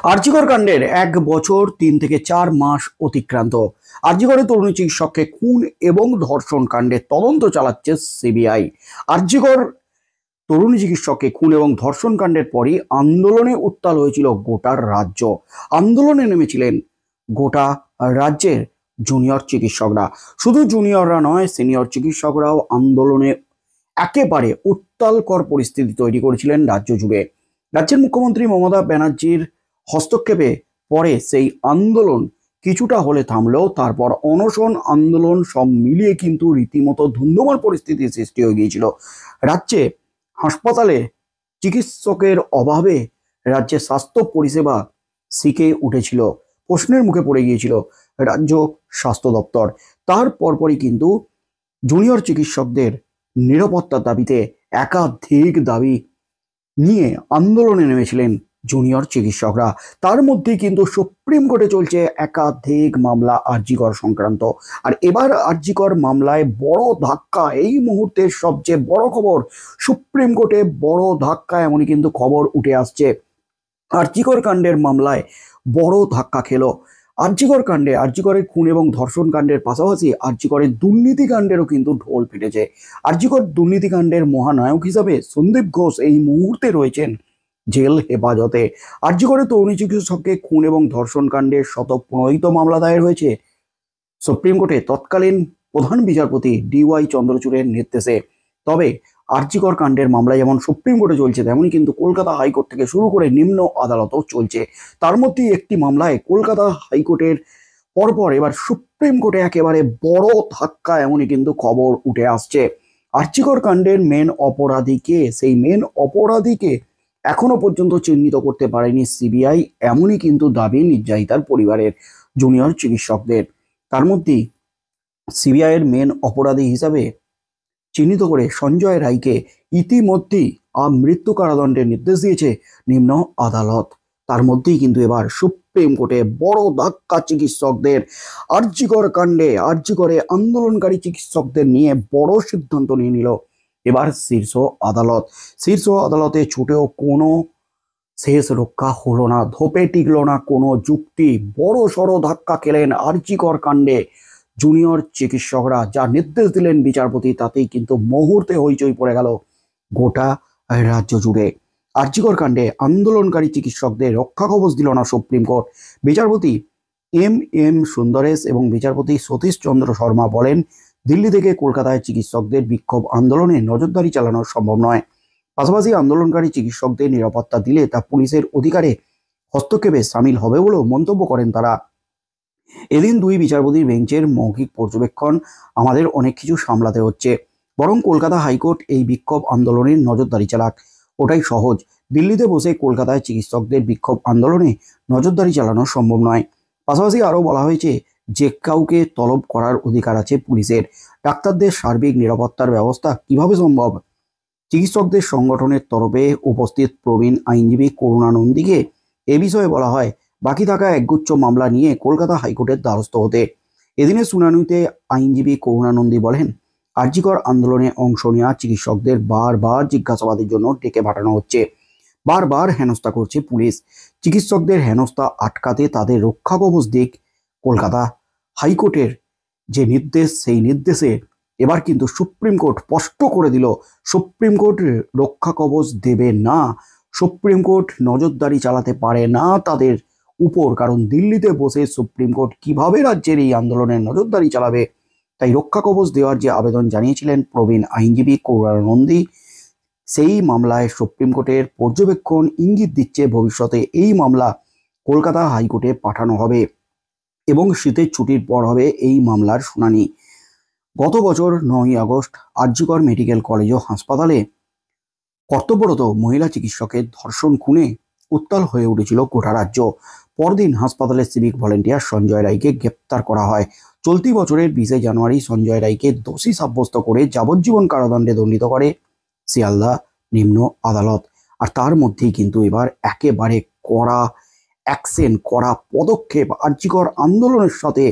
আরজিকর কাণ্ডের ১ বছর ৩ থেকে ৪ মাস অতিক্রান্ত। আরজিকরে তরুণী চিকিৎসককে খুন এবং ধর্ষণ কাণ্ডের তদন্ত চালাচ্ছে সিবিআই। আরজিকর তরুণী চিকিৎসককে খুন এবং ধর্ষণ কাণ্ডের পরই আন্দোলনে উত্তাল হয়েছিল গোটা রাজ্য। আন্দোলনে নেমেছিলেন গোটা রাজ্যের জুনিয়র চিকিৎসকরা। শুধু জুনিয়ররা নয়, সিনিয়র চিকিৎসকরাও আন্দোলনে একেবারে উত্তালকর পরিস্থিতি তৈরি করেছিলেন রাজ্য জুড়ে। রাজ্যের মুখ্যমন্ত্রী মমতা ব্যানার্জির হস্তক্ষেপে পরে সেই আন্দোলন কিছুটা হলে থামলেও তারপর অনশন আন্দোলন সব মিলিয়ে কিন্তু রীতিমতো ধুন্ধুমার পরিস্থিতির সৃষ্টি হয়ে গিয়েছিল রাজ্যে। হাসপাতালে চিকিৎসকের অভাবে রাজ্যের স্বাস্থ্য পরিষেবা সিকে উঠেছিল, প্রশ্নের মুখে পড়ে গিয়েছিল রাজ্য স্বাস্থ্য দপ্তর। তার পরপরই কিন্তু জুনিয়র চিকিৎসকদের নিরাপত্তার দাবিতে একাধিক দাবি নিয়ে আন্দোলনে নেমেছিলেন জুনিয়র চিকিৎসকরা। তার মধ্যেই কিন্তু সুপ্রিম কোর্টে চলছে একাধিক মামলা আরজিকর সংক্রান্ত। আর এবার আরজিকর মামলায় বড় ধাক্কা, এই মুহূর্তের সবচেয়ে বড় খবর, সুপ্রিম কোর্টে বড় ধাক্কা এমনই কিন্তু খবর উঠে আসছে। আরজিকর কাণ্ডের মামলায় বড় ধাক্কা খেলো আরজিকর কাণ্ডে। আরজিকরের খুন এবং ধর্ষণ কাণ্ডের পাশাপাশি আরজিকরের দুর্নীতি কাণ্ডেরও কিন্তু ঢোল পিটেছে। আরজিকর দুর্নীতি কাণ্ডের মহানায়ক হিসাবে সন্দীপ ঘোষ এই মুহূর্তে রয়েছেন জেল হেফাজতে। আরজিকরে তরুণী চিকিৎসককে খুন এবং ধর্ষণ কাণ্ডের ১১৫ত মামলা দায়ের হয়েছে সুপ্রিম কোর্টে তৎকালীন প্রধান বিচারপতি DY চন্দ্রচূড়ের নির্দেশে। তবে আরজিকর কাণ্ডের মামলা যেমন সুপ্রিম কোর্টে চলছে, তেমনই কিন্তু কলকাতা হাইকোর্ট থেকে শুরু করে নিম্ন আদালতও চলছে। তার মধ্যেই একটি মামলায় কলকাতা হাইকোর্টের পরপর এবার সুপ্রিম কোর্টে একেবারে বড় ধাক্কা এমনই কিন্তু খবর উঠে আসছে। আরজিকর কাণ্ডের মেন অপরাধীকে, সেই মেন অপরাধীকে এখনো পর্যন্ত চিহ্নিত করতে পারেনি সিবিআই, এমনই কিন্তু দাবি নির্যাতিতার পরিবারের, জুনিয়র চিকিৎসকদের। তার মধ্যেই সিবিআই এর মেন অপরাধী হিসাবে চিহ্নিত করে সঞ্জয় রায়কে ইতিমধ্যেই মৃত্যু কারাদণ্ডের নির্দেশ দিয়েছে নিম্ন আদালত। তার মধ্যেই কিন্তু এবার সুপ্রিম কোর্টে বড় ধাক্কা চিকিৎসকদের। আরজিকর কাণ্ডে আরজিকরে আন্দোলনকারী চিকিৎসকদের নিয়ে বড় সিদ্ধান্ত নিয়ে নিল এবার শীর্ষ আদালত। শীর্ষ আদালতে ছুটেও কোনো শেষ রক্ষা হলো না, ধোপে টিকল না কোনো যুক্তি। বড় সড়ো ধাক্কা খেলেন আরজিকর কাণ্ডে জুনিয়র চিকিৎসকরা। যা নির্দেশ দিলেন বিচারপতি, তাতেই কিন্তু মুহূর্তে হইচই পড়ে গেল গোটা রাজ্য জুড়ে। আরজিকর কাণ্ডে আন্দোলনকারী চিকিৎসকদের রক্ষা কবচ দিল না সুপ্রিম কোর্ট। বিচারপতি MM সুন্দরেশ এবং বিচারপতি সতীশ চন্দ্র শর্মা বলেন, দিল্লি থেকে কলকাতায় চিকিৎসকদের বিক্ষোভ আন্দোলনে নজরদারি চালানো সম্ভব নয়। পাশাপাশি আন্দোলনকারী চিকিৎসকদের নিরাপত্তা দিলে তা পুলিশের অধিকারে হস্তক্ষেপে সামিল হবে বলেও মন্তব্য করেন তারা। এদিন দুই বিচারপতির বেঞ্চের মৌখিক পর্যবেক্ষণ, আমাদের অনেক কিছু সামলাতে হচ্ছে, বরং কলকাতা হাইকোর্ট এই বিক্ষোভ আন্দোলনের নজরদারি চালাক, ওটাই সহজ। দিল্লিতে বসে কলকাতায় চিকিৎসকদের বিক্ষোভ আন্দোলনে নজরদারি চালানো সম্ভব নয়। পাশাপাশি আরও বলা হয়েছে, যে কাউকে তলব করার অধিকার আছে পুলিশের। ডাক্তারদের সার্বিক নিরাপত্তার ব্যবস্থা কিভাবে সম্ভব? চিকিৎসকদের সংগঠনের তরফে উপস্থিত প্রবীণ আইনজীবী করুণা নন্দীকে এ বিষয়ে বলা হয় বাকি থাকা একগুচ্ছ মামলা নিয়ে কলকাতা হাইকোর্টের দ্বারস্থ হতে। এদিনের শুনানিতে আইনজীবী করুণা নন্দী বলেন, আরজিকর আন্দোলনে অংশ নেওয়া চিকিৎসকদের বারবার জিজ্ঞাসাবাদের জন্য ডেকে পাঠানো হচ্ছে, বারবার হেনস্থা করছে পুলিশ। চিকিৎসকদের হেনস্থা আটকাতে তাদের রক্ষা কবচ দিক কলকাতা হাইকোর্টের যে নির্দেশ, সেই নির্দেশে এবার কিন্তু সুপ্রিম কোর্ট স্পষ্ট করে দিল, সুপ্রিম কোর্ট রক্ষা কবচ দেবে না। সুপ্রিম কোর্ট নজরদারি চালাতে পারে না তাদের উপর, কারণ দিল্লিতে বসে সুপ্রিম কোর্ট কিভাবে রাজ্যের এই আন্দোলনের নজরদারি চালাবে। তাই রক্ষা কবচ দেওয়ার যে আবেদন জানিয়েছিলেন প্রবীণ আইনজীবী করুণা নন্দী, সেই মামলায় সুপ্রিম কোর্টের পর্যবেক্ষণ ইঙ্গিত দিচ্ছে ভবিষ্যতে এই মামলা কলকাতা হাইকোর্টে পাঠানো হবে এবং শীতের ছুটির পর হবে এই মামলার শুনানি। গত বছর 9ই আগস্ট আরজিকর মেডিকেল কলেজ ও হাসপাতালে কর্তব্যরত মহিলা চিকিৎসকের ধর্ষণ খুনে উত্তাল হয়ে উঠেছিল গোটা রাজ্য। পরদিন হাসপাতালের সিভিক ভলেন্টিয়ার সঞ্জয় রায়কে গ্রেপ্তার করা হয়। চলতি বছরের 20শে জানুয়ারি সঞ্জয় রায়কে দোষী সাব্যস্ত করে যাবজ্জীবন কারাদণ্ডে দণ্ডিত করে শিয়ালদা নিম্ন আদালত। আর তার মধ্যেই কিন্তু এবার একেবারে কড়া অ্যাকশন, কড়া পদক্ষেপ। আরজিকর আন্দোলনের সাথে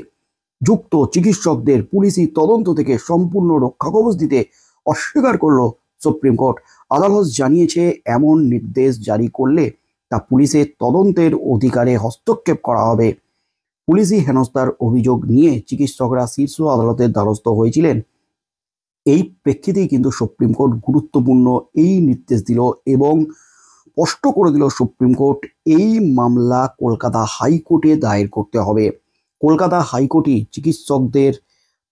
যুক্ত চিকিৎসকদের পুলিশি তদন্ত থেকে সম্পূর্ণ রক্ষা কবচ দিতে অস্বীকার করল সুপ্রিম কোর্ট। আদালত জানিয়েছে, এমন নির্দেশ জারি করলে তা পুলিশের তদন্তের অধিকারে হস্তক্ষেপ করা হবে। পুলিশি হেনস্থার অভিযোগ নিয়ে চিকিৎসকরা শীর্ষ আদালতের দ্বারস্থ হয়েছিলেন। এই প্রেক্ষিতেই কিন্তু সুপ্রিম কোর্ট গুরুত্বপূর্ণ এই নির্দেশ দিল এবং স্পষ্ট করে দিল সুপ্রিম কোর্ট এই মামলা কলকাতা হাইকোর্টে দায়ের করতে হবে। কলকাতা হাইকোর্টই চিকিৎসকদের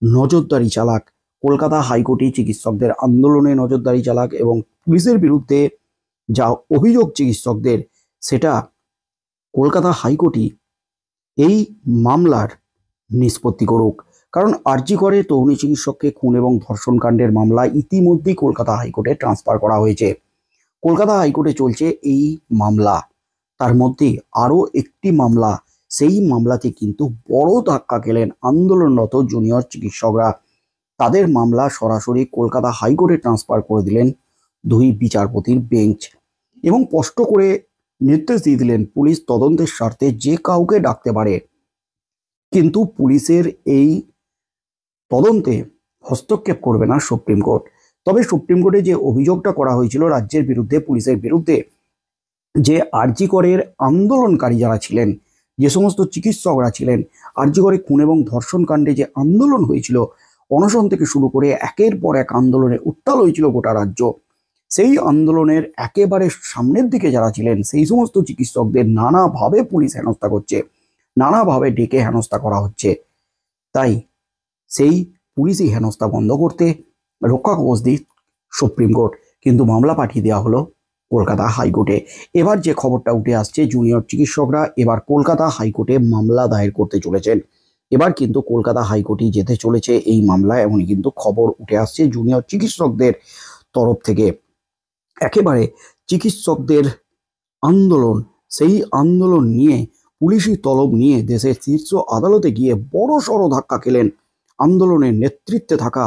নজরদারি চালাক, কলকাতা হাইকোর্টই চিকিৎসকদের আন্দোলনে নজরদারি চালাক এবং পুলিশের বিরুদ্ধে যা অভিযোগ চিকিৎসকদের সেটা কলকাতা হাইকোর্টই এই মামলার নিষ্পত্তি করুক। কারণ আরজি করে তরুণী চিকিৎসককে খুন এবং ধর্ষণ কাণ্ডের মামলা ইতিমধ্যেই কলকাতা হাইকোর্টে ট্রান্সফার করা হয়েছে। কলকাতা হাইকোর্টে চলছে এই মামলা, তার মধ্যে আরও একটি মামলা, সেই মামলাতে কিন্তু বড় ধাক্কা খেলেন আন্দোলনরত জুনিয়র চিকিৎসকরা। তাদের মামলা সরাসরি কলকাতা হাইকোর্টে ট্রান্সফার করে দিলেন দুই বিচারপতির বেঞ্চ এবং স্পষ্ট করে নির্দেশ দিয়ে দিলেন পুলিশ তদন্তের স্বার্থে যে কাউকে ডাকতে পারে, কিন্তু পুলিশের এই তদন্তে হস্তক্ষেপ করবে না সুপ্রিম কোর্ট। তবে সুপ্রিম কোর্টে যে অভিযোগটা করা হয়েছিল রাজ্যের বিরুদ্ধে, পুলিশের বিরুদ্ধে, যে আরজি করের আন্দোলনকারী যারা ছিলেন, যে সমস্ত চিকিৎসকরা ছিলেন, আরজি করে খুন এবং ধর্ষণ কাণ্ডে যে আন্দোলন হয়েছিল, অনশন থেকে শুরু করে একের পর এক আন্দোলনে উত্তাল হয়েছিল গোটা রাজ্য, সেই আন্দোলনের একেবারে সামনের দিকে যারা ছিলেন সেই সমস্ত চিকিৎসকদের নানাভাবে পুলিশ হেনস্থা করছে, নানাভাবে ডেকে হেনস্থা করা হচ্ছে। তাই সেই পুলিশি হেনস্থা বন্ধ করতে রক্ষা কবচ দিই সুপ্রিম কোর্ট, কিন্তু মামলা পাঠিয়ে দেওয়া হলো কলকাতা হাইকোর্টে। এবার যে খবরটা উঠে আসছে, জুনিয়র চিকিৎসকরা এবার কলকাতা হাইকোর্টে মামলা দায়ের করতে চলেছেন। এবার কিন্তু কলকাতা হাইকোর্টে যেতে চলেছে এই মামলা, এমনই কিন্তু খবর উঠে আসছে জুনিয়র চিকিৎসকদের তরফ থেকে। একেবারে চিকিৎসকদের আন্দোলন, সেই আন্দোলন নিয়ে পুলিশি তলব নিয়ে দেশের শীর্ষ আদালতে গিয়ে বড় সড় ধাক্কা খেলেন আন্দোলনের নেতৃত্বে থাকা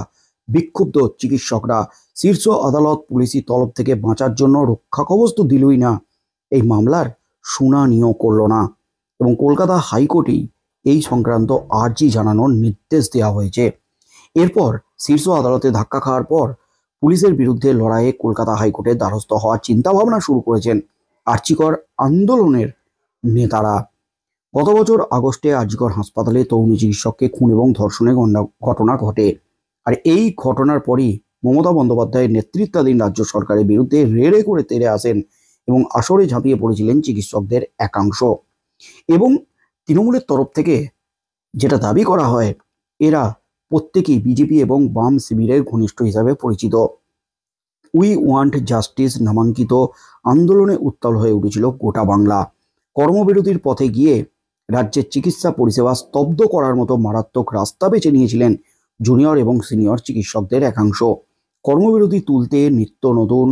বিক্ষুব্ধ চিকিৎসকরা। শীর্ষ আদালত পুলিশি তলব থেকে বাঁচার জন্য রক্ষা কবচ তো দিলই না, এই মামলার শুনানিও করল না এবং কলকাতা হাইকোর্টেই এই সংক্রান্ত আর্জি জানানোর নির্দেশ দেওয়া হয়েছে। এরপর শীর্ষ আদালতে ধাক্কা খাওয়ার পর পুলিশের বিরুদ্ধে লড়াইয়ে কলকাতা হাইকোর্টের দ্বারস্থ হওয়ার চিন্তাভাবনা শুরু করেছেন আর্জিকর আন্দোলনের নেতারা। গত বছর আগস্টে আরজিকর হাসপাতালে তরুণী চিকিৎসককে খুন এবং ধর্ষণের ঘটনা ঘটে। আর এই ঘটনার পরই মমতা বন্দ্যোপাধ্যায়ের নেতৃত্বাধীন রাজ্য সরকারের বিরুদ্ধে রেড়ে করে তেড়ে আসেন এবং আসরে ঝাঁপিয়ে পড়েছিলেন চিকিৎসকদের একাংশ। এবং তৃণমূলের তরফ থেকে যেটা দাবি করা হয়, এরা প্রত্যেকেই বিজেপি এবং বাম শিবিরের ঘনিষ্ঠ হিসাবে পরিচিত। উই ওয়ান্ট জাস্টিস নামাঙ্কিত আন্দোলনে উত্তাল হয়ে উঠেছিল গোটা বাংলা। কর্মবিরতির পথে গিয়ে রাজ্যের চিকিৎসা পরিষেবা স্তব্ধ করার মতো মারাত্মক রাস্তা বেছে নিয়েছিলেন জুনিয়র এবং সিনিয়র চিকিৎসকদের একাংশ। কর্মবিরতি তুলতে নিত্য নতুন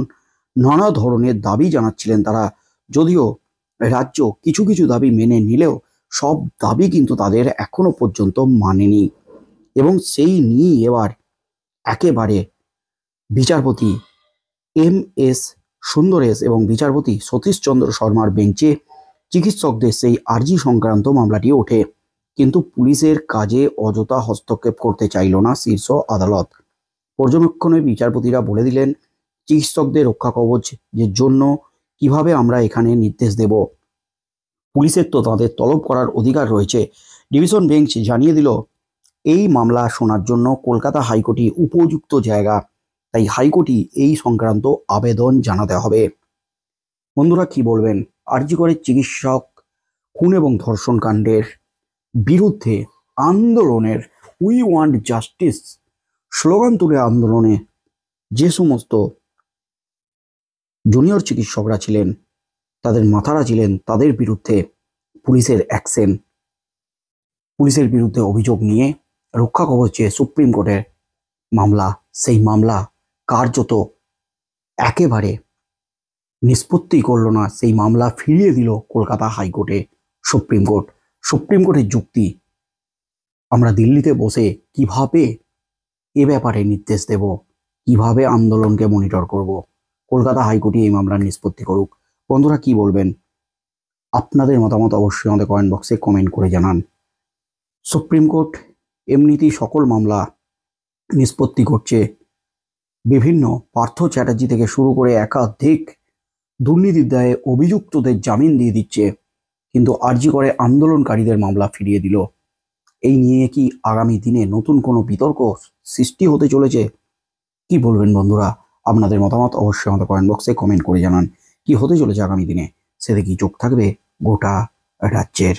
নানা ধরনের দাবি জানাচ্ছিলেন তারা, যদিও রাজ্য কিছু কিছু দাবি মেনে নিলেও সব দাবি কিন্তু তাদের এখনো পর্যন্ত মানেনি। এবং সেই নিয়ে এবার একেবারে বিচারপতি MS সুন্দরেশ এবং বিচারপতি সতীশ চন্দ্র শর্মার বেঞ্চে চিকিৎসকদের সেই আর্জি সংক্রান্ত মামলাটি ওঠে, কিন্তু পুলিশের কাজে অযথা হস্তক্ষেপ করতে চাইল না শীর্ষ আদালত। পর্যবেক্ষণে বিচারপতিরা বলে দিলেন চিকিৎসকদের রক্ষা কবচের জন্য কিভাবে আমরা এখানে নির্দেশ দেব, পুলিশের তো তাদের তলব করার অধিকার রয়েছে। ডিভিশন বেঞ্চ জানিয়ে দিল এই মামলা শোনার জন্য কলকাতা হাইকোর্টই উপযুক্ত জায়গা, তাই হাইকোর্টই এই সংক্রান্ত আবেদন জানাতে হবে। বন্ধুরা কি বলবেন, আরজি করে চিকিৎসক খুন এবং ধর্ষণ কাণ্ডের বিরুদ্ধে আন্দোলনের উই ওয়ান্ট জাস্টিস স্লোগান তুলে আন্দোলনে যে সমস্ত জুনিয়র চিকিৎসকরা ছিলেন, তাদের মাথারা ছিলেন, তাদের বিরুদ্ধে পুলিশের অ্যাকশন, পুলিশের বিরুদ্ধে অভিযোগ নিয়ে রক্ষা কবচ চেয়ে সুপ্রিম কোর্টের মামলা, সেই মামলা কার্যত একেবারে নিষ্পত্তি করলো না, সেই মামলা ফিরিয়ে দিল কলকাতা হাইকোর্টে সুপ্রিম কোর্ট। সুপ্রিম কোর্টের যুক্তি, আমরা দিল্লিতে বসে কিভাবে এ ব্যাপারে নির্দেশ দেব, কিভাবে আন্দোলনকে মনিটর করব, কলকাতা হাইকোর্টই এই মামলার নিষ্পত্তি করুক। বন্ধুরা কি বলবেন, আপনাদের মতামত অবশ্যই আমাদের কমেন্ট বক্সে কমেন্ট করে জানান। সুপ্রিম কোর্ট এমনিতেই সকল মামলা নিষ্পত্তি করছে, বিভিন্ন পার্থ চ্যাটার্জি থেকে শুরু করে একাধিক দুর্নীতির দায়ে অভিযুক্তদের জামিন দিয়ে দিচ্ছে, কিন্তু আরজি করে আন্দোলনকারীদের মামলা ফিরিয়ে দিল। এই নিয়ে কি আগামী দিনে নতুন কোনো বিতর্ক সৃষ্টি হতে চলেছে? কি বলবেন বন্ধুরা? আপনাদের মতামত অবশ্যই আমাদের কমেন্ট বক্সে কমেন্ট করে জানান। কি হতে চলেছে আগামী দিনে, সেদিকে কি চোখ থাকবে গোটা রাজ্যের।